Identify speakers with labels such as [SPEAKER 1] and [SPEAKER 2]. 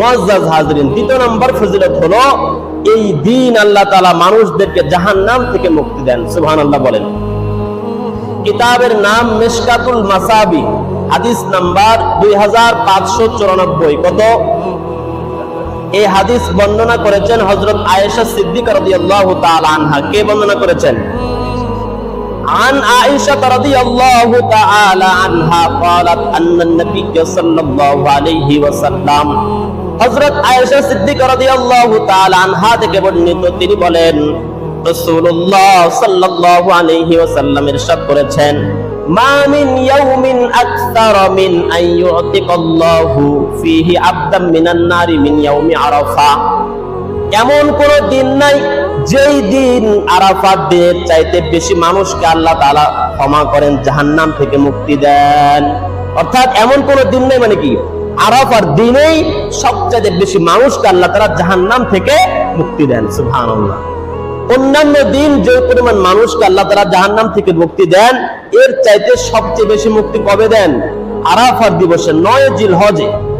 [SPEAKER 1] মুআজ্জাজ হাজরিন, দ্বিতীয় নম্বর ফজিলত হলো এই দিন আল্লাহ তাআলা মানুষদেরকে জাহান্নাম থেকে মুক্তি দেন। সুবহানাল্লাহ বলেন। কিতাবের নাম মিশকাতুল মাসাবি, হাদিস নাম্বার 2594। কত? এই হাদিস বর্ণনা করেছেন হযরত আয়েশা সিদ্দিকা রাদিয়াল্লাহু তাআলা আনহা। কে বর্ণনা করেছেন? عن عائشة رضي الله تعالى عنها قالت أن النبي صلى الله عليه وسلم হযরত আয়েশা সিদ্দিকা রাদিয়াল্লাহু তাআলা আনহা থেকে বর্ণিত, তিনি বলেন রাসূলুল্লাহ সাল্লাল্লাহু আলাইহি ওয়াসাল্লাম ইরশাদ করেছেন, মা মিন ইয়াউমিন আকতারা মিন আন ইউতিকাল্লাহু ফীহি আবদাম মিনান নারি মিন ইয়াউমি আরাফা। এমন কোন দিন নাই যেই দিন আরাফার দিনের চাইতে বেশি মানুষকে আল্লাহ তাআলা ক্ষমা করেন, জাহান্নাম থেকে মুক্তি দেন। অর্থাৎ এমন কোন দিন নাই, মানে কি আরাফার দিনেই সবচেয়ে বেশি মানুষকে আল্লাহ তাআলা জাহান্নাম থেকে মুক্তি দেন। সুবহানাল্লাহ। অন্যান্য দিন যে পরিমাণ মানুষকে আল্লাহ তাআলা জাহান্নাম থেকে মুক্তি দেন, এর চাইতে সবচেয়ে বেশি মুক্তি কবে দেন? আরাফার দিবসে, 9 জিলহজে।